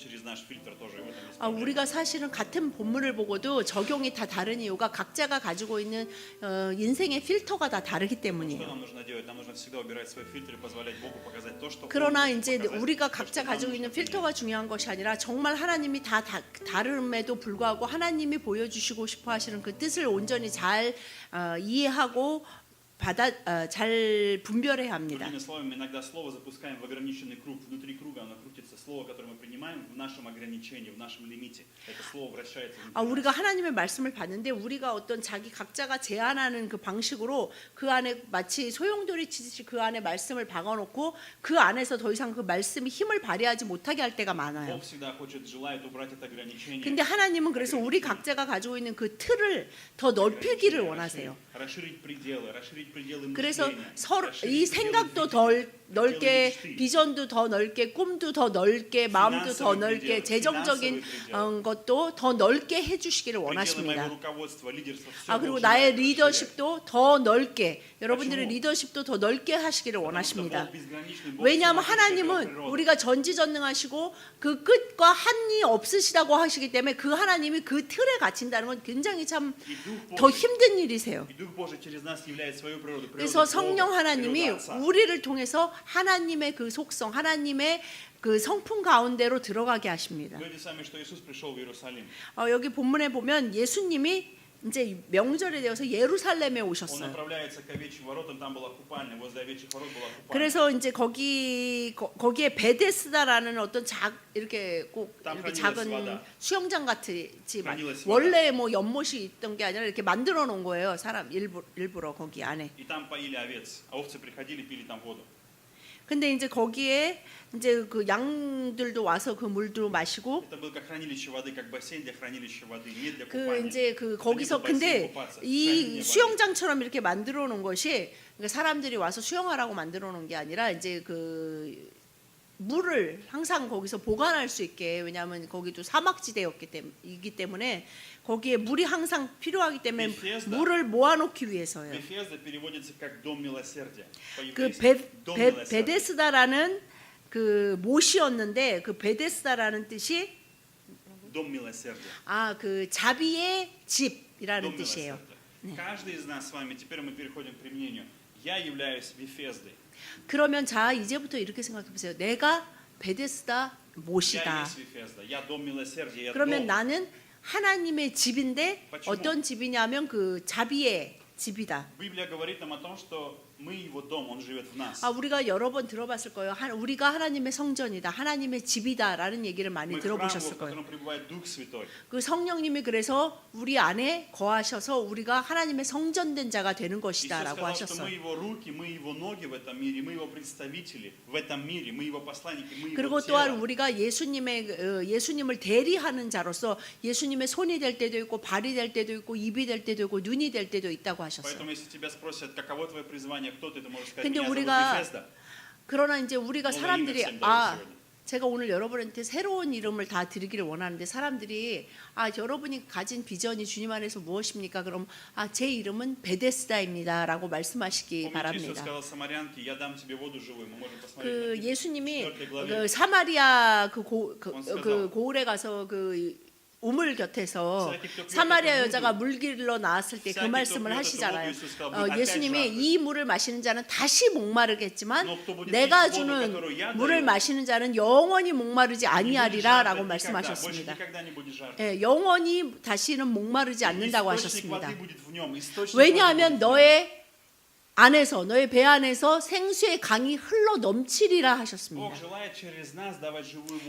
через наш фильтр тоже. И в этом есть 우리가 사실은 같은 본문을 보고도 적용이 다 다른 이유가 각자가 가지고 있는 인생의 필터가 다 다르기 Что 때문이에요. нам нужно делать? Нам нужно всегда убирать свой фильтр и позволять Богу показать то, что Он 그러나 хочет 이제 показать, 우리가 то, 각자 что нам 가지고 нужно 있는 принять. 필터가 중요한 것이 아니라 정말 하나님이 다 다름에도 불구하고 하나님이 보여주시고 싶어 하시는 그 뜻을 온전히 잘 이해하고 잘 분별해야 합니다. Другими словами, иногда слово запускаем в ограниченный круг. Внутри круга оно крутится. Слово, которое мы принимаем, в нашем ограничении, в нашем лимите. Это слово вращается внутри нас. 우리가 하나님의 말씀을 봤는데 우리가 어떤 자기 각자가 제안하는 그 방식으로 그 안에 마치 소용돌이 치듯이 그 안에 말씀을 박아놓고 그 안에서 더 이상 그 말씀이 힘을 발휘하지 못하게 할 때가 많아요. Бог всегда желает убрать это ограничение. 근데 하나님은 그래서 우리 각자가 가지고 있는 그 틀을 더 넓히기를 원하세요. расширить пределы, расширить пределы 그래서 мышления, 서로 расширить 이 пределы 생각도 видения, 더 넓게, пределы мечты. 비전도 더 넓게, 꿈도 더 넓게, 마음도 더 넓게, 재정적인 것도 더 넓게 해주시기를 пределы моего 원하십니다. руководства, лидерства, всё 그리고 Бог 나의 желает расширять. 리더십도 더 넓게, 여러분들의 почему? 리더십도 더 넓게 하시기를 Потому что 원하십니다. Бог безграничный, Бог 왜냐하면 всемогущий, 하나님은 Бог природы. 우리가 전지전능하시고 그 끝과 한이 없으시다고 하시기 때문에 그 하나님이 그 틀에 갇힌다는 건 굉장히 참 И Дух 더 Божий, 힘든 일이세요. и Дух Божий через нас являет свою природу, 그래서 природу 성령 Бога, 하나님이 природу Отца. 우리를 통해서 하나님의 그 속성, 하나님의 그 성품 가운데로 들어가게 하십니다. Мы видим сами, что Иисус пришел в Иерусалим. 여기 본문에 보면 예수님이 이제 명절에 되어서 예루살렘에 Он 오셨어요. направляется к овечьим воротам, там была купальня, возле овечьих ворот была купальня. 그래서 이제 거기에 베데스다라는 어떤 이렇게 꼭 땀 이렇게 흘리는 작은 스와다. 수영장 같지만 흘리는 스와다. 원래 뭐 연못이 있던 게 아니라 이렇게 만들어 놓은 거예요. 사람 일부러 거기 안에. И там поили овец. А овцы приходили, пили там воду. 근데 이제 거기에 이제 그 양들도 와서 그 물도 마시고 Это было как хранилище воды, как бассейн для хранилища воды, не для 그 купания. 이제 그 거기서 근데 이 수영장처럼 이렇게 만들어 놓은 것이 그러니까 사람들이 와서 수영하라고 만들어 놓은 게 아니라 이제 그 물을 항상 거기서 보관할 수 있게, 왜냐하면 거기도 사막지대이기 때문에 거기에 물이 항상 필요하기 때문에 Bethesda. 물을 모아놓기 위해서요. Бефезда переводится как дом милосердия. 그 По-еврейски. Дом милосердия. 베데스다라는 그 못이었는데 그 베데스다라는 뜻이 Дом милосердия. 그 자비의 집이라는 Дом 뜻이에요. милосердия. Каждый из нас с вами, теперь мы переходим к применению. Я являюсь Бефездой. 그러면 자 이제부터 이렇게 생각해 보세요. 내가 베데스다 Я 못이다. есть Бефезда. Я дом милосердия. Я 그러면 дом. 나는 하나님의 집인데 почему? 어떤 집이냐면 그 자비의 집이다. Библия говорит нам о том, что мы его дом, он живет в нас. 우리가 여러 번 들어봤을 거예요. 우리가 하나님의 성전이다, 하나님의 집이다라는 얘기를 많이 Мы храм, 들어보셨을 в 거예요. котором пребывает Дух Святой. 그 성령님이 그래서 우리 안에 거하셔서 우리가 하나님의 성전된 자가 되는 Иисус 것이다라고 сказал, что мы 하셨어요. его руки, мы его ноги в этом мире, мы его представители в этом мире, мы его посланники, мы его 그리고 또한 тело. 우리가 예수님을 대리하는 자로서 예수님의 손이 될 때도 있고 발이 될 때도 있고 입이 될 때도 있고 눈이 될 때도 있다고 하셨어요. Поэтому если тебя спросят, каково твое призвание, кто ты можешь сказать, 근데 меня зовут 우리가 Бефезда. 그러나 이제 우리가 너무 사람들이 이름을 쓴다, сегодня. 제가 오늘 여러분한테 새로운 이름을 다 드리기를 원하는데 사람들이 여러분이 가진 비전이 주님 안에서 무엇입니까? 그럼 제 이름은 베데스다입니다라고 말씀하시기 Помните, Иисус 바랍니다. сказал самарянке, я дам тебе воду живую. Мы можем посмотреть 그 на 예수님이 4 главе. 그 사마리아 그 сказал. 고을에 가서 그 우물 곁에서 사마리아 여자가 물 길러 나왔을 때 그 말씀을 하시잖아요. 예수님이 이 물을 마시는 자는 다시 목마르겠지만 내가 주는 물을 마시는 자는 영원히 목마르지 아니하리라라고 말씀하셨습니다. 영원히 다시는 목마르지 않는다고 하셨습니다. 왜냐하면 너의 안에서 너의 배 안에서 생수의 강이 흘러 넘치리라 하셨습니다.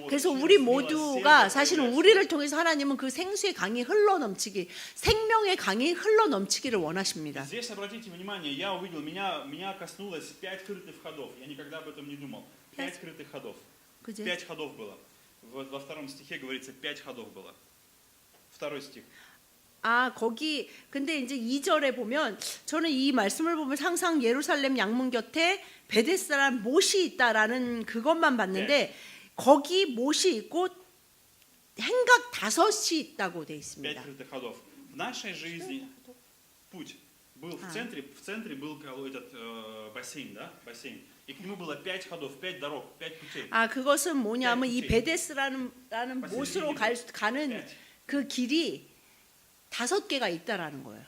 그래서 우리 모두가 사실은 우리를 통해서 하나님은 그 생수의 강이 흘러 넘치기, 생명의 강이 흘러 넘치기를 원하십니다. Здесь обратите внимание, я увидел, меня коснулось 5 крытых ходов. Я никогда об этом не думал. 5 крытых ходов. 그죠? 5 ходов было. Во втором стихе говорится 5 ходов было. Второй стих. 거기 근데 이제 2절에 보면 저는 이 말씀을 보면 항상 예루살렘 양문 곁에 베데스다라는 못이 있다라는 그것만 봤는데 거기 못이 있고 행각 5이 있다고 돼 5 있습니다. крытых ходов. В нашей жизни путь был в центре был этот бассейн, да, бассейн. И к нему было 5 ходов, 5 дорог, 5 путей. 그것은 뭐냐면 이 네, 베데스라는 못으로 가는 Пять. 그 길이 5개가 있다라는 거예요.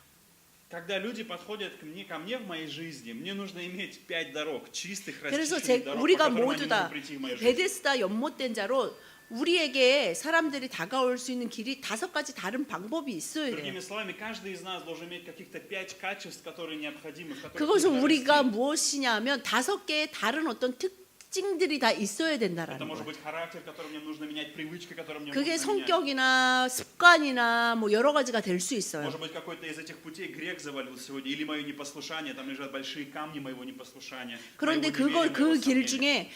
Когда люди подходят ко мне в моей жизни, мне нужно иметь 5 дорог, чистых, 그래서 расчищенных дорог, по 우리가 которым они 모두 다 могут прийти в мою жизнь. 베데스다 연못된 자로 우리에게 사람들이 다가올 수 있는 길이 5가지 다른 방법이 있어야 돼요. Другими словами, каждый из нас должен иметь каких-то 5 качеств, которые необходимы. в которых 그것은 нужно 우리가 расти. 무엇이냐면 5개의 다른 어떤 특징들이 다 있어야 Это 된다라는 может 거예요. быть характер, который мне нужно менять, привычка, которую мне 그게 нужно менять. 성격이나 습관이나 뭐 여러 가지가 될 수 있어요. Может быть, какой-то из этих путей грех завалил сегодня, или мое непослушание, там лежат большие камни моего непослушания. 그런데 моего неверия, 그 моего 길 сомнения. 중에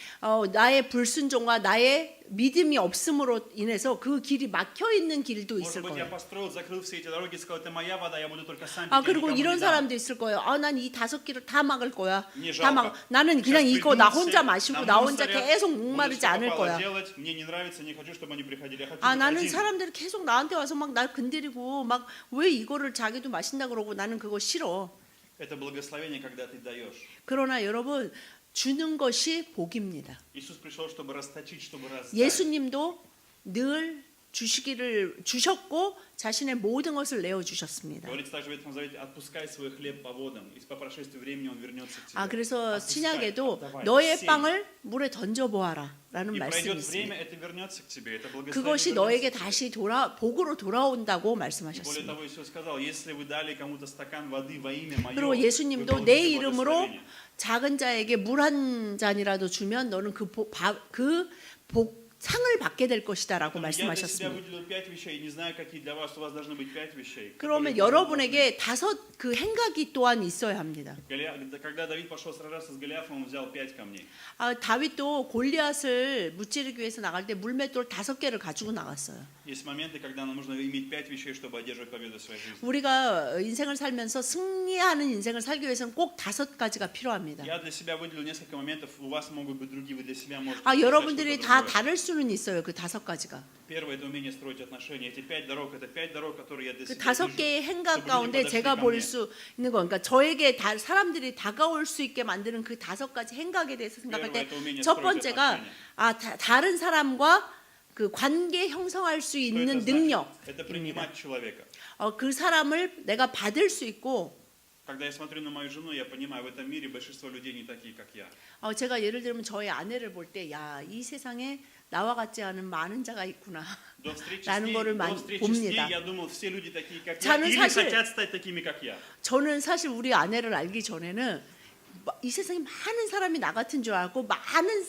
나의 불순종과 나의 믿음이 없음으로 인해서 그 길이 막혀 있는 길도 Может 있을 быть, я 거예요. построил, закрыл все эти дороги, сказал, это моя вода, я буду только сам 아 пить, я 그리고 никому не 이런 дам. 사람도 있을 거예요. 난 이 5길을 다 막을 거야. Мне 다 жалко. 나는 그냥 Сейчас 이거 придут 나 все, 혼자 마시고 на 나 혼자 мусорят, 계속 буду 목마르지 что 않을 попало 거야. делать, мне не нравится, не хочу, чтобы они приходили. Я хочу 아 быть 나는 один. 사람들이 계속 나한테 와서 막 날 건드리고 막 왜 이거를 자기도 마신다 그러고 나는 그거 싫어. Это благословение, когда ты даешь. 그러나 여러분 주는 것이 복입니다. Иисус пришел, чтобы расточить, чтобы раздать. 예수님도 늘 주셨고 자신의 모든 것을 내어 주셨습니다. Говорится также в Ветхом Завете, отпускай свой хлеб по водам, и по прошествии времени он вернется к тебе. 아 그래서 Отпускай, 신약에도 отдавай, 너의 сей. 빵을 물에 던져 보아라라는 И 말씀이 пройдет 있습니다. время, это вернется к тебе. Это 그것이 благословение 너에게 вернется к тебе. 다시 복으로 돌아온다고 И более 말씀하셨습니다. того, Иисус сказал, если вы дали кому-то стакан воды во имя мое, 그리고 вы 예수님도 получите 내 이름으로 благословение. 작은 자에게 물 한 잔이라도 주면 너는 그 상을 받게 될 것이다라고 Я для себя 말씀하셨습니다. выделил 5 вещей, не знаю, какие для вас, у вас должны быть 5 вещей. 그러면 которые 여러분에게 5 행각이 또한 있어야 합니다. Когда Давид пошел сражаться с Голиафом, он взял 5 камней. 다윗도 골리앗을 무찌르기 위해서 나갈 때 물맷돌 5개를 가지고 나갔어요. Есть моменты, когда нам нужно иметь 5 вещей, чтобы одерживать победу в своей жизни. 우리가 인생을 살면서 승리하는 인생을 살기 위해서는 꼭 5가지가 필요합니다. Я для себя выделил несколько моментов, у вас могут быть другие, вы для себя можете 여러분들이 что-то 다 другое. 다를 수는 있어요. 그 5가지가. Первое – это умение строить отношения. Эти 5 дорог – это 5 дорог, которые я для 그 себя 5개의 вижу, 행각 чтобы люди 가운데 подошли 제가 ко 볼 мне. 수 있는 거, 그러니까 저에게 사람들이 다가올 수 있게 만드는 그 5가지 행각에 대해서 생각할 때 첫 번째가 다른 사람과 그 관계 형성할 수 Что это 있는 значит? 능력입니다. Это принимать человека. 그 사람을 내가 받을 수 있고 Когда я смотрю на мою жену, я понимаю, в этом мире большинство людей не такие, как я. 제가 예를 들면 저희 아내를 볼 때 이 세상에 나와 같지 않은 많은 자가 있구나. До встречи 라는 거를 с ней 봅니다. я думал, все люди такие, как я, 저는 или 사실- хотят стать такими, как я. 저는 사실 우리 아내를 알기 전에는 이 세상에 많은 사람이 나 같은 줄 알고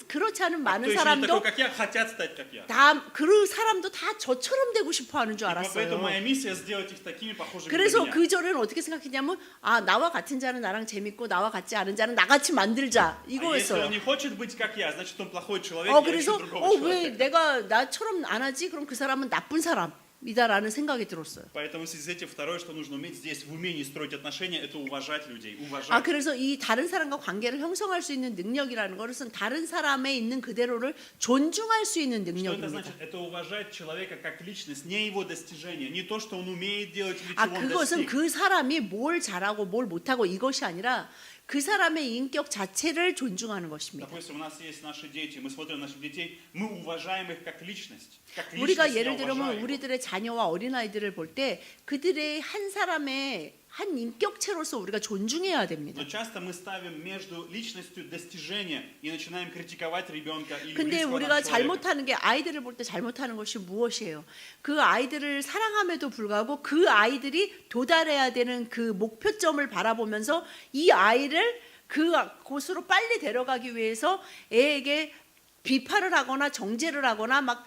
그렇지 않은 Кто 많은 еще не 사람도 такой, как я, хотят стать, как я. 그 사람도 다 저처럼 되고 싶어 하는 줄 И поэтому 알았어요. моя миссия сделать их такими, похожими 그래서 на меня. 그 전에는 어떻게 생각했냐면 나와 같은 자는 나랑 재밌고 나와 같지 않은 자는 나같이 만들자 А если 이거였어요. он не хочет быть как я, значит он плохой человек, я ищу 그래서 другого 왜 человека. 내가 나처럼 안 하지? 그럼 그 사람은 나쁜 사람이다라는 생각이 들었어요. Поэтому в связи с этим второе, что нужно уметь здесь в умении строить отношения, это уважать людей, уважать. 그래서 이 다른 사람과 관계를 형성할 수 있는 능력이라는 것은 다른 사람에 있는 그대로를 존중할 수 있는 Что это 능력입니다. значит? Это уважать человека как личность, не его достижения, не то, что он умеет делать или чего он 그것은 достиг. 그 사람이 뭘 잘하고 뭘 못하고 이것이 아니라 그 사람의 인격 자체를 존중하는 것입니다. Допустим, у нас есть наши дети, мы смотрим на наших детей, мы уважаем их как личность. Как 우리가 личность я 예를 들면 уважаю. 우리들의 자녀와 어린아이들을 볼 때 그들의 한 사람의 한 인격체로서 우리가 존중해야 됩니다. Но часто мы ставим между личностью достижения и начинаем критиковать ребенка или 근데 близкого 우리가 нам человека. 잘못하는 게 아이들을 볼 때 잘못하는 것이 무엇이에요? 그 아이들을 사랑함에도 불구하고 그 아이들이 도달해야 되는 그 목표점을 바라보면서 이 아이를 그곳으로 빨리 데려가기 위해서 애에게 비판을 하거나 정죄를 하거나 막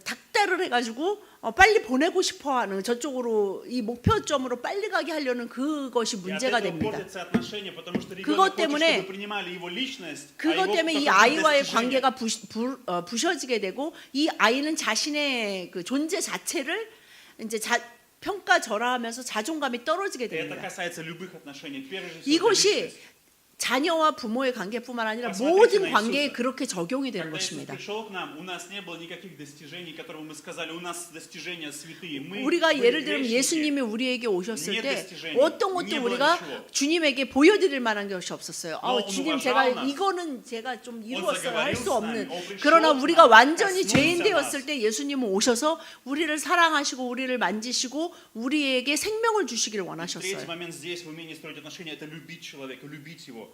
닥달을 해가지고 빨리 보내고 싶어하는 저쪽으로 이 목표점으로 빨리 가게 하려는 그것이 И от 문제가 этого 됩니다. портятся отношения, потому что 그것 ребенок хочет, 때문에- чтобы принимали его личность, а 그것 его 때문에 이 только 아이와의 достижения. 관계가 부셔지게 되고 이 아이는 자신의 그 존재 자체를 이제 평가절하하면서 자존감이 떨어지게 И это 됩니다. касается любых отношений. Прежде всего, это 이것이 личность. 자녀와 부모의 관계뿐만 아니라 Посмотрите 모든 на 관계에 Иисуса. 그렇게 적용이 되는 Когда Иисус 것입니다. пришел к нам, у нас не было никаких достижений, которые мы сказали, у нас достижения святые. Мы 우리가 были 예를 들면 грешники. 예수님이 우리에게 오셨을 Не 때 достижений, 어떤 것도 не было 우리가 ничего. 주님에게 보여드릴 만한 것이 없었어요. Но он 주님 уважал 제가 нас. 이거는 제가 좀 이루었어요 할 수 заговорил с 없는. нами. Он пришел 그러나 к 우리가 нам, 완전히 коснулся 죄인 нас. 되었을 때 예수님은 오셔서 우리를 사랑하시고 우리를 만지시고 우리에게 생명을 주시기를 Третий 원하셨어요. момент здесь в умении строить отношения – это любить человека, любить его.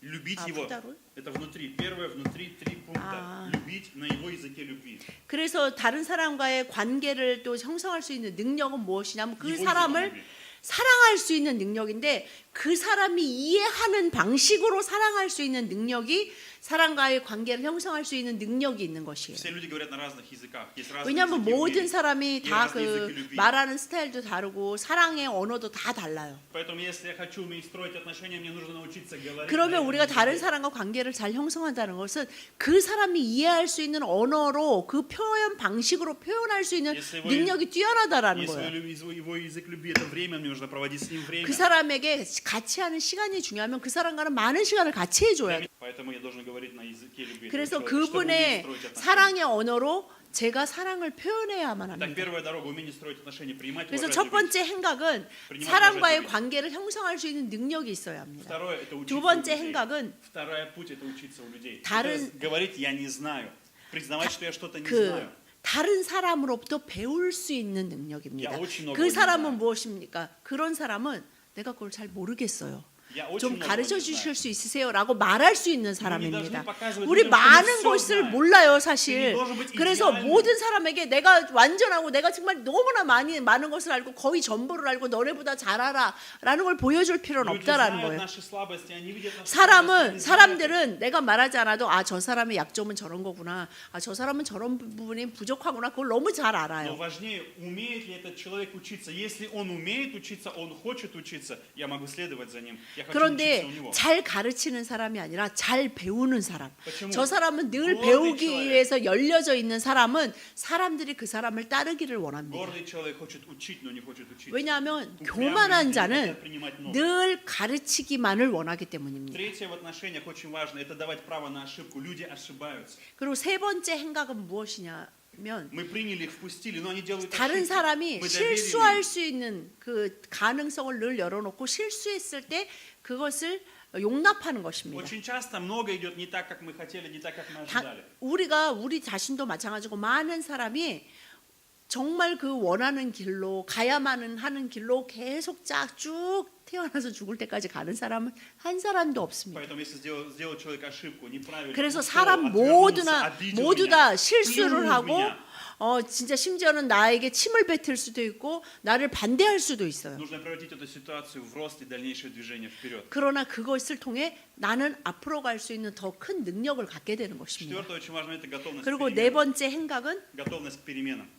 Любить А, его второй? – это внутри. Первое, внутри 3 пункта. Любить на его языке любви. 그래서 다른 사람과의 관계를 또 형성할 수 있는 능력은 무엇이냐면 그 이거 사람을 이거는 사랑할 수 있는 능력인데 그 사람이 이해하는 방식으로 사랑할 수 있는 능력이 사람과의 관계를 형성할 수 있는 능력이 있는 것이에요. Все люди говорят на разных языках. Есть разные 왜냐하면 языки 모든 любви. 사람이 다 разные языки 그 любви. 말하는 스타일도 다르고 사랑의 언어도 다 달라요. Поэтому если я хочу уметь строить отношения, мне нужно научиться говорить. 그러면 на этом 우리가 다른 языке. 사람과 관계를 잘 형성한다는 것은 그 사람이 이해할 수 있는 언어로 그 표현 방식으로 표현할 수 있는 Если вы- 능력이 뛰어나다라는 Если 거예요. его язык любви – это время, мне нужно проводить с ним время. 그 사람에게 같이 하는 시간이 중요하면 그 사람과는 많은 시간을 같이 해줘야 돼. Поэтому я должен говорить на языке любви. 그래서 этого человека, чтобы 그분의 уметь строить отношения. 사랑의 언어로 제가 사랑을 표현해야만 Так, 합니다. первая дорога – умение строить отношения, принимать, 그래서 уважать, 첫 любить. 번째 행각은 принимать, 사람과의 уважать, любить. 관계를 형성할 수 있는 능력이 있어야 합니다. Второе – это учиться 두 у 번째 людей. 행각은 Вторая путь – это учиться у людей. 다른- Это говорить «я не знаю», признавать, что я что-то не 그 знаю. 다른 사람으로부터 배울 수 있는 능력입니다. 야, очень много 그 не 사람은 знаю. 무엇입니까? 그런 사람은 내가 그걸 잘 모르겠어요. Я очень 좀 много 가르쳐 не 주실 знаю. 수 있으세요라고 말할 수 있는 사람입니다. должны показывать 우리 людям, что мы 많은 всё 것을 знаем. 몰라요, Ты 사실. не должен быть 그래서 идеальным. 모든 사람에게 내가 완전하고 내가 정말 너무나 많은 것을 알고 거의 전부를 알고 너네보다 잘 알아라는 걸 보여줄 필요는 Люди 없다라는 знают 거예요. наши слабости, они видят наши 사람은 слабости, они знают. 사람들은 내가 말하지 않아도 저 사람의 약점은 저런 거구나. 저 사람은 저런 부분이 부족하구나. 그걸 너무 잘 Но 알아요. важнее, умеет ли этот человек учиться. Если он умеет учиться, он хочет учиться, я могу следовать за ним. Я хочу 그런데 учиться у него. 잘 가르치는 사람이 아니라 잘 배우는 사람. почему? 저 사람은 늘 Гордый 배우기 человек. 위해서 열려져 있는 사람은 사람들이 그 사람을 따르기를 원합니다. Гордый человек хочет учить, но не хочет учиться. 왜냐하면 упрямые 교만한 люди не 자는 хотят принимать новое. 늘 가르치기만을 원하기 때문입니다. Третье в отношениях очень важно – это давать право на ошибку. Люди ошибаются. 그리고 세 번째 행각은 무엇이냐면 Мы приняли их, впустили, но они делают 다른 ошибки. 사람이 Мы доверили 실수할 им. 수 있는 그 가능성을 늘 열어놓고 실수했을 때 그것을 용납하는 것입니다. Очень часто много идет не так, как мы хотели, не так, как мы ожидали. 우리 자신도 마찬가지고 많은 사람이 정말 그 원하는 길로 가야만 하는 길로 계속 쭉 태어나서 죽을 때까지 가는 사람은 한 사람도 없습니다. Поэтому если сделал человек ошибку, неправильно, 그래서 ушел, 사람 отвернулся, обидел 모두 меня, 다 실수를 плюнул в 하고 меня, 진짜 심지어는 나에게 침을 뱉을 수도 있고 나를 반대할 수도 있어요. нужно превратить эту ситуацию в рост и дальнейшее движение вперед. 그러나 그것을 통해 나는 앞으로 갈 수 있는 더 큰 능력을 갖게 되는 것입니다. Четвертое, очень важно, это готовность к 그리고 네 переменам. 번째 행각은 Готовность к переменам.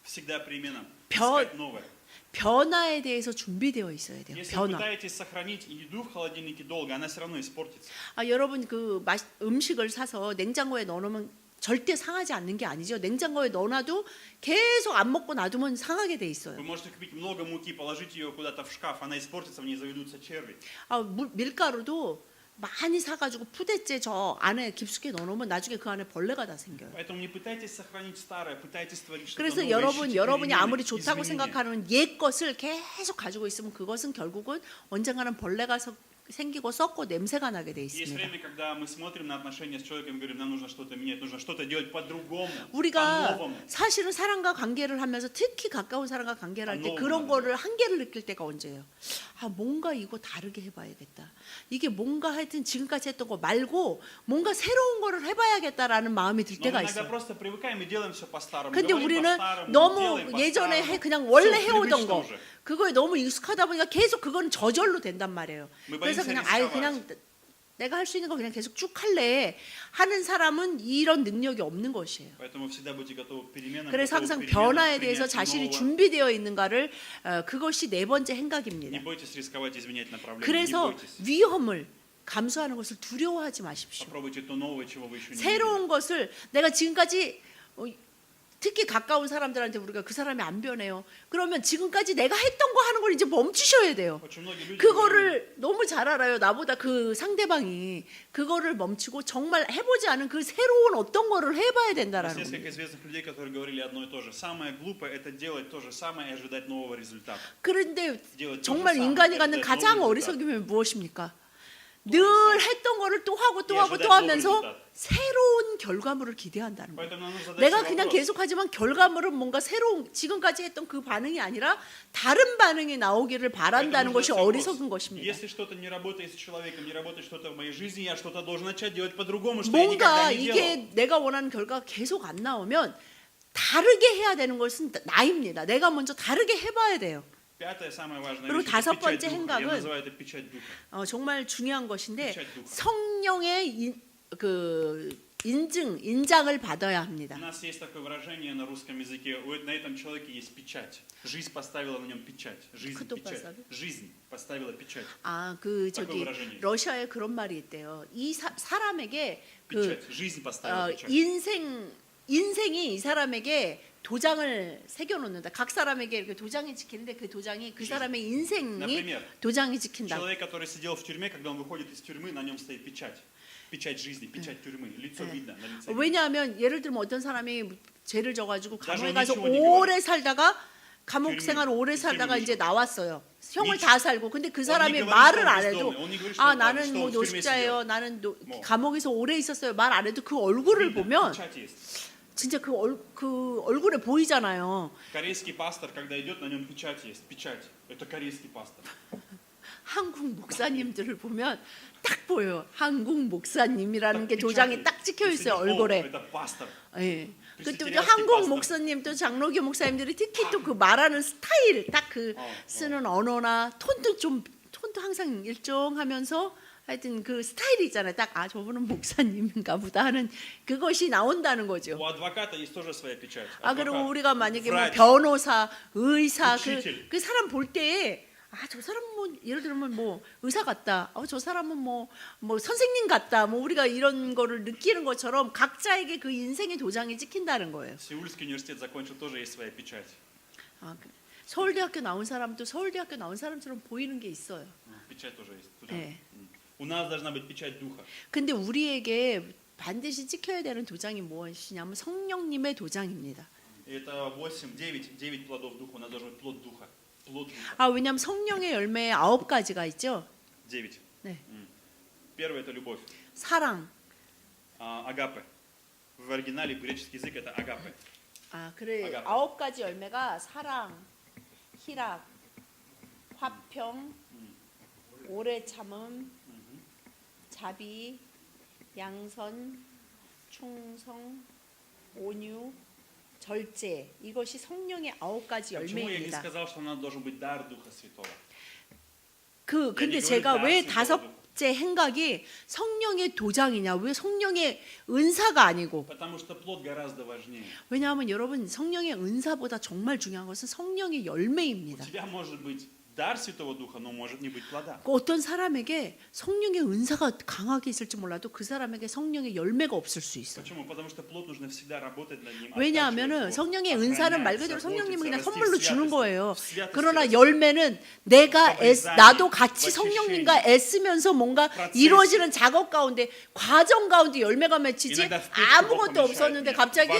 Всегда переменам. 변- Искать новое. 변화에 대해서 준비되어 있어야 돼요. Если вы 변화. пытаетесь сохранить еду в холодильнике долго, она все равно испортится. 여러분 그 음식을 사서 냉장고에 넣어놓으면 절대 상하지 않는 게 아니죠. 냉장고에 넣어놔도 계속 안 먹고 놔두면 상하게 돼 있어요. Вы можете купить много муки, положить ее куда-то в шкаф, она испортится, в ней заведутся черви. 밀가루도 많이 사가지고 푸대째 저 안에 깊숙이 넣어놓으면 나중에 그 안에 벌레가 다 생겨요. Поэтому не пытайтесь сохранить старое, пытайтесь творить что-то 그래서 новое. ищите 여러분이 перемены, 아무리 좋다고 изменения. 생각하는 옛 것을 계속 가지고 있으면 그것은 결국은 언젠가는 벌레가 생기고 썩고 냄새가 나게 돼 Есть 있습니다. время, когда мы смотрим на отношения с человеком и говорим, нам нужно что-то менять, нужно что-то делать по-другому, 우리가 по-новому. 사실은 사람과 관계를 하면서 특히 가까운 사람과 관계를 할 때 그런 거를 한계를 느낄 때가 언제예요? 뭔가 이거 다르게 해봐야겠다. 이게 뭔가 하여튼 지금까지 했던 거 말고 뭔가 새로운 거를 해봐야겠다라는 마음이 들 Но мы 때가 иногда 있어요. просто привыкаем и делаем все по-старому. 근데 говорим 우리는 по-старому, 너무 делаем 예전에 по-старому. 그냥 Всё 원래 해오던 привычно 거 уже. 그거에 너무 익숙하다 보니까 계속 그건 저절로 된단 말이에요. 그래서 그냥 그냥 내가 할 수 있는 거 그냥 계속 쭉 할래 하는 사람은 이런 능력이 없는 것이에요. Поэтому всегда будьте готовы к переменам. 그래서 готовы 항상 к переменам, 변화에 대해서 принятию 자신이 нового. 준비되어 있는가를 그것이 네 번째 Не 행각입니다. бойтесь рисковать, изменять направление. Не 그래서 бойтесь. 위험을 감수하는 것을 두려워하지 마십시오. Попробуйте то новое, чего вы еще не видели. 새로운 것을 내가 지금까지 특히 가까운 사람들한테 우리가 그 사람이 안 변해요. 그러면 지금까지 내가 했던 거 하는 걸 이제 멈추셔야 돼요. Очень многие люди говорят, 그거를 너무 잘 알아요. 나보다 그 상대방이 그거를 멈추고 정말 해보지 않은 그 새로운 어떤 거를 해봐야 есть 된다라는 несколько 거예요. известных людей, которые говорили одно и то же. Самое глупое это делать то же самое и ожидать нового результата. 그런데 сделать то же 정말 самое, 인간이 и 갖는 ожидать 가장 новый результат. 어리석음이 무엇입니까? 또 늘 있어요. 했던 거를 또 하고 또 이 하고 또 ожидать 하면서 новый результат. 새로운 결과물을 기대한다는 거예요. Поэтому нам нужно задать 내가 себе 그냥 вопрос. 계속하지만 결과물은 뭔가 새로운 지금까지 했던 그 반응이 아니라 다른 반응이 나오기를 바란다는 Поэтому 것이 нужно задать 어리석은 вопрос. 것입니다. Если что-то не работает с человеком, не работает что-то в моей жизни, я что-то должен начать делать по-другому, что я 뭔가 никогда не делал. 이게 내가 원하는 결과가 계속 안 나오면 다르게 해야 되는 것은 나입니다. 내가 먼저 다르게 해봐야 돼요. Пятое, самое важное, 그리고 вещь, это 다섯 печать 번째 духа. Я 행각은 называю это печать духа. 정말 중요한 것인데 печать духа. 성령의 인장을 받아야 У 합니다. нас есть такое выражение на русском языке, на этом человеке есть печать. Жизнь поставила на нем печать. Жизнь, кто печать. поставил? Жизнь поставила печать. 저기 выражение. 러시아에 그런 말이 있대요. 이 사람에게 печать. Жизнь поставила печать. 인생이 이 사람에게 도장을 새겨놓는다. 각 사람에게 이렇게 도장이 찍히는데 그 도장이 그 사람의 인생이 Например, 도장이 찍힌다. человек, который сидел в тюрьме, когда он выходит из тюрьмы, на нем стоит печать. Печать жизни, печать тюрьмы. Лицо видно на лице. 왜냐하면 예를 들면 어떤 사람이 죄를 져가지고 감옥에 даже 가서 ничего не 오래 살다가 감옥 тюрьмы, 생활 오래 из 살다가 тюрьмы 이제 나왔어요. 형을 ничего. 다 살고 근데 그 Он не 사람이 говорит, 말을 что он 안 해도 бездомный. Он не говорит, что он 나는 что 뭐 он в тюрьме 노숙자예요. сидел. 나는 뭐. 감옥에서 오래 있었어요. 말 안 해도 그 얼굴을 보면 печать есть. 진짜 그 얼굴에 보이잖아요. Корейский пастор, когда идет, на нем печать есть. Печать. Это корейский пастор. 한국 목사님들을 보면 딱 보여요. 한국 목사님이라는 게 딱 도장이 печат이 딱 찍혀 있어요. 있으니까, 얼굴에. это пастор. 예. 그 또 프레스비테리안ский 한국 파스터. 목사님 또 장로교 목사님들이 특히 또 그 말하는 스타일 딱 그 쓰는 언어나 톤도 항상 일정하면서 하여튼 그 스타일이 있잖아요. 딱 저분은 목사님인가 보다 하는 그것이 나온다는 거죠. У адвоката есть тоже своя печать. 그리고 Адвокат, 우리가 만약에 뭐 врач, 변호사, 의사 учитель. 그 사람 볼 때에 저 사람은 뭐 예를 들면 뭐 의사 같다. 저 사람은 뭐 선생님 같다. 뭐 우리가 이런 거를 느끼는 것처럼 각자에게 그 인생의 도장이 찍힌다는 거예요. Сеульский университет закончил, тоже есть своя печать. 서울대학교 나온 사람도 서울대학교 나온 사람처럼 보이는 게 있어요. Печать тоже есть. 네. У нас должна быть печать духа. 근데 우리에게 반드시 찍혀야 되는 도장이 무엇이냐면 성령님의 도장입니다. И это 9 плодов духа. У нас должен быть плод духа. Плод духа. 왜냐하면 성령의 열매에 9가지가 있죠. 9. 네. Первое это любовь. 사랑. Агапе. В оригинале греческий язык это агапе. 그래. 아가페. 9가지 열매가 사랑, 희락, 화평, 오래 참음, 자비, 양선, 충성, 온유, 절제. 이것이 성령의 9가지 Почему я не 열매입니다. сказал, что у нас должен быть дар Духа Святого? 근데 говорю 제가 다 왜 쓰고 다섯째 행각이 성령의 도장이냐? 왜 성령의 은사가 아니고? Потому что плод гораздо важнее. 왜냐하면 여러분 성령의 은사보다 정말 중요한 것은 성령의 У 열매입니다. тебя может быть дар Святого Духа, но может не быть плода. 어떤 사람에게 성령의 은사가 강하게 있을지 몰라도 그 사람에게 성령의 열매가 없을 수 있어요. Почему? Потому что плод нужно всегда работать над ним. 왜냐하면은 성령의 은사는 말 그대로 성령님이 그냥 선물로 주는 거예요. святости. 그러나 열매는 내가 나도 같이 성령님과 애쓰면서 뭔가 이루어지는 작업 가운데 과정 가운데 열매가 맺히지 아무것도 없었는데 갑자기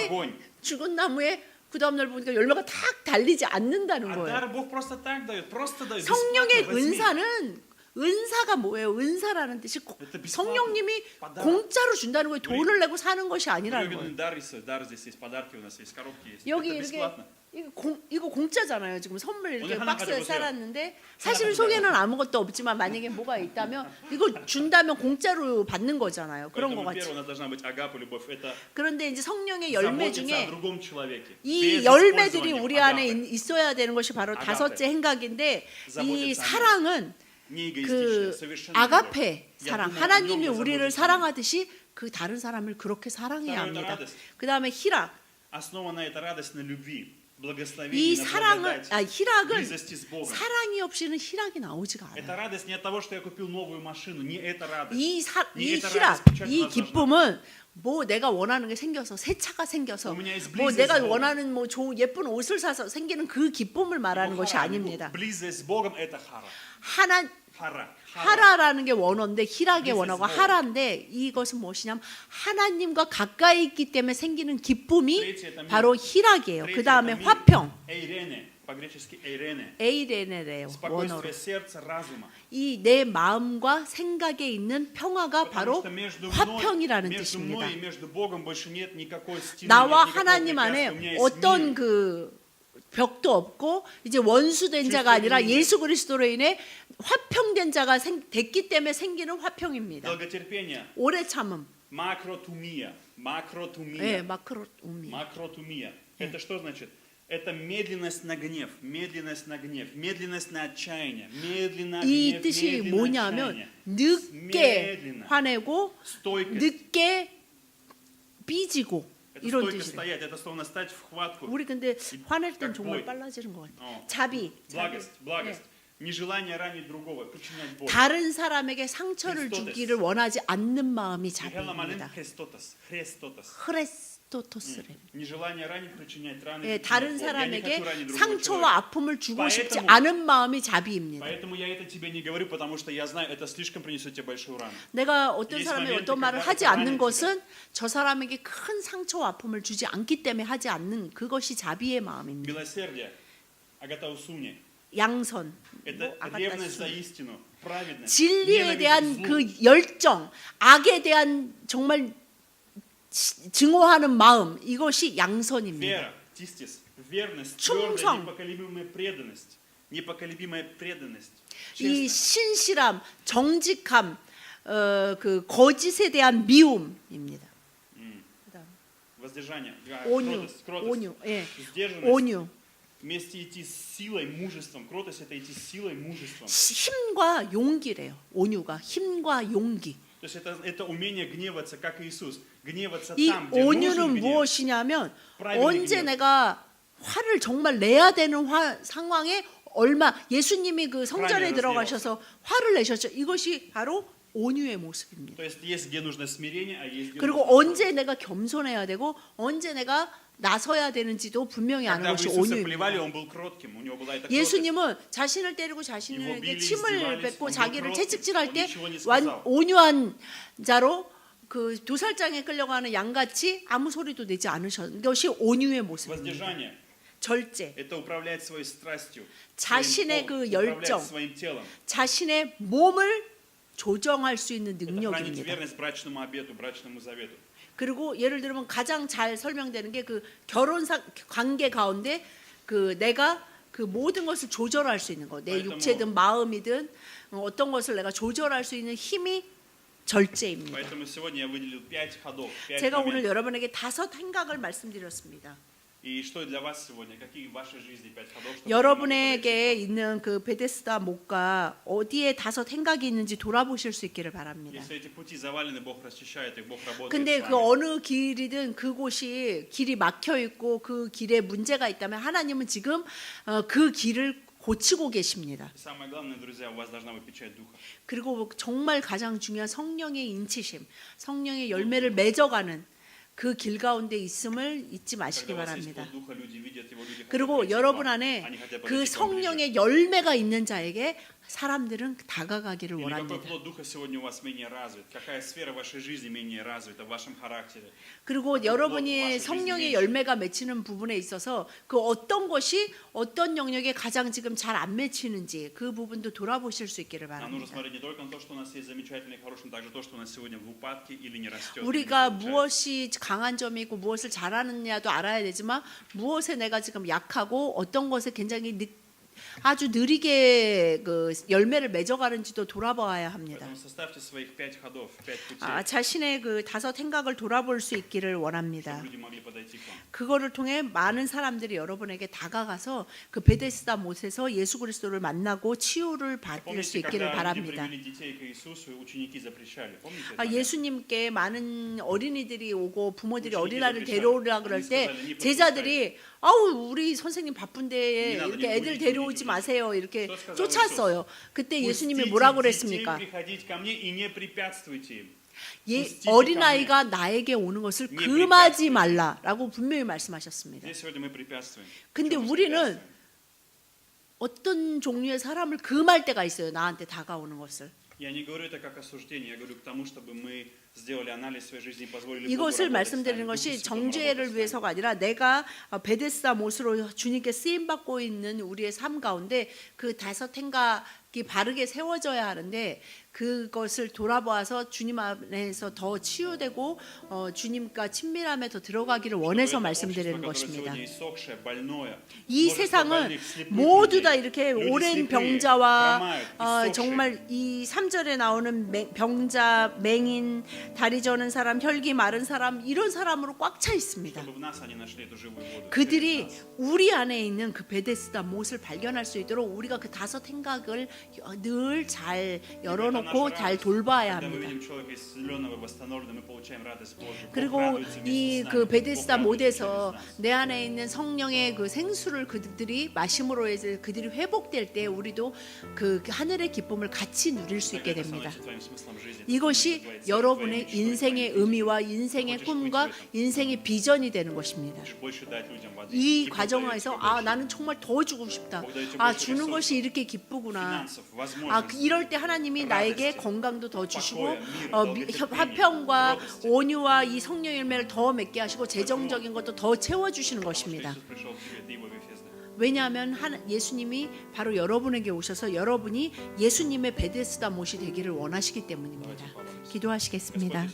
죽은 나무에 그 다음날 보니까 열매가 탁 달리지 않는다는 А 거예요. дар Бог просто так дает, просто дает. 성령의 бесплатно возьми. 은사는 은사가 뭐예요? 은사라는 뜻이 성령님이 공짜로 준다는 거예요. 돈을 내고 사는 것이 아니라는 거예요. Религиозный дар есть, дар здесь есть, подарки у нас есть, коробки есть. 여기 Это 이렇게 бесплатно. 이거 공짜잖아요. 지금 선물 이렇게 오늘 하나 박스에 가져보세요. 싸놨는데 사실 속에는 아무것도 없지만 만약에 뭐가 있다면 이거 준다면 공짜로 받는 거잖아요. 그런 거 Поэтому 같이. первое, у нас должна быть агапа, любовь. Это 그런데 이제 성령의 열매 заботиться о 중에 другом человеке. 이 без 열매들이 использования 우리 안에 агапы. 있어야 되는 것이 바로 아가페. 다섯째 행각인데 이 заботиться о нем. 사랑은 Не 그 эгоистичная, совершенно 아가페 любовь. 사랑. Я думаю, о 하나님이 нем 우리를 заботиться. 사랑하듯이 그 다른 사람을 그렇게 사랑해야 Второе, это 합니다. радость. 그 다음에 희락. Основана эта радость на любви. благословение, 이 на 사랑을 благодать, 희락은 близости с Богом. 사랑이 없이는 희락이 나오지가 Это 않아요. радость не от того, что я купил новую машину, не это радость. 이 Не это 희락, радость печать 이 возможна. 기쁨은 뭐 내가 원하는 게 생겨서 새 차가 생겨서 У меня есть 뭐 близость 내가 с Богом. 원하는 뭐 좋은 예쁜 옷을 사서 생기는 그 기쁨을 말하는 것이 아닙니다. Близость с Богом это хара. 하나 Хара. 하라라는 게 원어인데 희락의 This is 원어가 more. 하라인데 이것은 무엇이냐면 하나님과 가까이 있기 때문에 생기는 기쁨이 Третье это 바로 희락이에요. Третье 그 다음에 это мир. 화평, Эйрене, по-гречески эйрене. 에이레네래요. 원어로. Спокойствие сердца, разума. 이 내 마음과 생각에 있는 평화가 Потому 바로 что между 화평이라는 между 뜻입니다. мной и между Богом больше нет никакой стены, 나와 нет никакого 하나님 препятствия. 안에 У меня есть 어떤 мир. 그 벽도 없고 이제 원수된 자가 아니라 예수 그리스도로 인해 화평된 자가 됐기 때문에 생기는 화평입니다. Долготерпение. 오래 참음. Макротумия. Макротумия. 예, 마크로움이. Макротумия. Это что значит? Это медленность на гнев, медленность на гнев, медленность на отчаяние, медленно 이 гнев, 뜻이 медленно 뭐냐면 отчаяние. 늦게 Медленно. 화내고 Стойкость. 늦게 삐지고 Это 이런 стойко 뜻이에요. стоять, это словно стать в хватку. 우리 근데 화낼 땐 как 정말 бой. 빨라지는 것 같아요. 어. 자비. Благость, благость. 네. Нежелание ранить другого, причинять боль. 다른 사람에게 상처를 Χριστότες. 주기를 원하지 않는 마음이 Михаила Малин 자비입니다. Христотос. Христотос. 크레스토토스래. Нежелание ранить, причинять раны. 예, причинять 다른 боль. Я не 사람에게 хочу ранить другого 상처와 человека. 아픔을 주고 싶지 Поэтому- 않은 마음이 자비입니다. Поэтому я это тебе не говорю, потому что я знаю, это слишком принесет тебе большую рану. 내가 어떤 есть 사람이 моменты, 어떤 말을 когда 하지 это 않는 ранит 것은 저 사람에게 큰 상처와 아픔을 주지 않기 때문에 하지 않는 그것이 자비의 마음입니다. Милосердие, агатаусуни, 양선, это 뭐 ревность за 아가타스. истину, праведность, 진리에 ненависть 대한 к злу. 그 열정, 악에 대한 정말 증오하는 마음, 이것이 양선입니다. Вера, тистис, верность, 충성. твердая, непоколебимая преданность, непоколебимая преданность, 이 честность, 신실함, 정직함, 그 거짓에 대한 미움입니다. 그다음, воздержание, 온유, кротость, 온유, 예, сдержанность. 온유. Вместе идти с силой, мужеством. Кротость это идти с силой, мужеством. 힘과 용기래요. 온유가 힘과 용기. То есть это умение гневаться, как Иисус. Гневаться 이 там, где нужен 온유는 гнев. 무엇이냐면 Правильный 언제 гнев. 내가 화를 정말 내야 되는 상황에 얼마 예수님이 그 성전에 Правильно 들어가셔서 화를 내셨죠. 이것이 바로 온유의 모습입니다. То есть есть где нужно смирение, а есть где 그리고 нужно 언제 내가 겸손해야 되고 언제 내가 나서야 되는지도 분명히 아는 Когда в 것이 Иисуса 온유입니다. плевали, он был кротким, у него была эта кротость. 예수님은 자신을 때리고 Его 자신에게 били, 침을 издевались, 뱉고 он был 자기를 кротким, 채찍질할 он 때 ничего не сказал. 온유한 자로 그 도살장에 끌려가는 양같이 아무 소리도 내지 않으셨던 것이 온유의 모습입니다. Воздержание 절제, это управлять своей страстью, 자신의 своим 그 полом, 열정, управлять своим телом. 자신의 몸을 조정할 수 있는 Это хранить 능력입니다. верность брачному обету, брачному завету. 그리고 예를 들면 가장 잘 설명되는 게 그 결혼 관계 가운데 그 내가 그 모든 것을 조절할 수 있는 거, 내 그래서 육체든 마음이든 어떤 것을 내가 조절할 수 있는 힘이 절제입니다. Поэтому сегодня я выделил 5 ходов, 5 제가 오늘 моментов. 여러분에게 5 행각을 말씀드렸습니다. И что для вас сегодня? Какие в вашей жизни 5 ходов? чтобы вы могли 여러분에게 подойти? 있는 그 베데스다 목가 어디에 5 행각이 있는지 돌아보실 수 있기를 바랍니다. Если эти пути завалены, Бог расчищает их, Бог работает 근데 с 그 вами. 어느 길이든 그곳이 길이 막혀 있고 그 길에 문제가 있다면 하나님은 지금 그 길을 고치고 계십니다. Самое главное, друзья, у вас должна быть печать Духа. 그리고 정말 가장 중요한 성령의 인치심, 성령의 열매를 맺어가는 그 길 가운데 있음을 잊지 마시기 Когда у вас есть 바랍니다. плод Духа, люди видят его, люди хотят 그리고 подойти к 여러분 вам. 안에 Они хотят 그 подойти к вам ближе. 성령의 열매가 있는 자에게 사람들은 다가가기를 Или какой 원합니다. плод Духа сегодня у вас менее развит? Какая сфера вашей жизни менее развита в вашем характере? 그리고 여러분이 вашей 성령의 жизни 열매가 맺히는 부분에 있어서 그 어떤 것이 어떤 영역에 가장 지금 잘 안 맺히는지 그 부분도 돌아보실 수 있기를 Нам нужно 바랍니다. смотреть не только на то, что у нас есть замечательное и хорошее, но также то, что у нас сегодня в упадке или не растет. или не 우리가 получается. 무엇이 강한 점이 있고 무엇을 잘하느냐도 알아야 되지만 무엇에 내가 지금 약하고 어떤 것에 굉장히 아주 느리게 그 열매를 맺어가는지도 돌아봐야 합니다. Поэтому составьте своих 5 ходов, 5 путей, 자신의 그 5 행각을 돌아볼 수 있기를 원합니다. чтобы люди могли подойти к вам. 그거를 통해 많은 사람들이 여러분에게 다가가서 그 베데스다 못에서 예수 그리스도를 만나고 치유를 받을 수 Помните, 있기를 когда люди 바랍니다. привели детей к Иисусу, ученики запрещали. Помните? 예수님께 많은 어린이들이 오고 부모들이 ученики 어린아이를 запрещали. 데려오라 그럴 Они 때 сказали, "Не 제자들이 아우 우리 선생님 바쁜데 니 나도 이렇게 니 애들 우리 데려오지 우리 마세요 이렇게 또 сказал 쫓았어요. 그때 Пустите 예수님이 뭐라고 детей 그랬습니까? приходить ко мне и не препятствуйте им. 어린아이가 나에게 오는 것을 니 금하지 말라라고 분명히 말씀하셨습니다. Здесь сегодня мы препятствуем. 근데 Почему мы 우리는 препятствуем? 어떤 종류의 사람을 금할 때가 있어요. 나한테 다가오는 것을. Я не говорю это как осуждение, я говорю к тому, чтобы мы сделали анализ своей жизни и позволили Богу 이것을 работать с нами, 말씀드리는 Духу 것이 Святому работать 정죄를 с нами. 위해서가 아니라 내가 베데스다 못으로 주님께 쓰임 받고 있는 우리의 삶 가운데 그 5 행각이 바르게 세워져야 하는데 그것을 돌아보아서 주님 안에서 더 치유되고 주님과 친밀함에 더 들어가기를 원해서 말씀드리는 것입니다. 이 세상은 모두 다 이렇게 오랜 병자와 정말 이 3절에 나오는 병자, 맹인, 다리 저는 사람, 혈기 마른 사람 이런 사람으로 꽉 차 있습니다. 그들이 우리 안에 있는 그 베데스다 못을 발견할 수 있도록 우리가 그 5 행각을 늘 잘 열어놓고 잘 돌봐야 합니다. 그리고 이 그 베데스다 못에서 내 안에 있는 성령의 그 생수를 그들이 마심으로 해서 그들이 회복될 때 우리도 그 하늘의 기쁨을 같이 누릴 수 있게 됩니다. 이것이 여러분의 인생의 의미와 인생의 꿈과 인생의 비전이 되는 것입니다. 이 과정에서 나는 정말 더 주고 싶다. 주는 것이 이렇게 기쁘구나. 이럴 때 하나님이 나에게 건강도 더 주시고 화평과 온유와 이 성령 열매를 더 맺게 하시고 재정적인 것도 더 채워 주시는 것입니다. 왜냐하면 예수님이 바로 여러분에게 오셔서 여러분이 예수님의 베데스다 못이 되기를 원하시기 때문입니다. 기도하시겠습니다.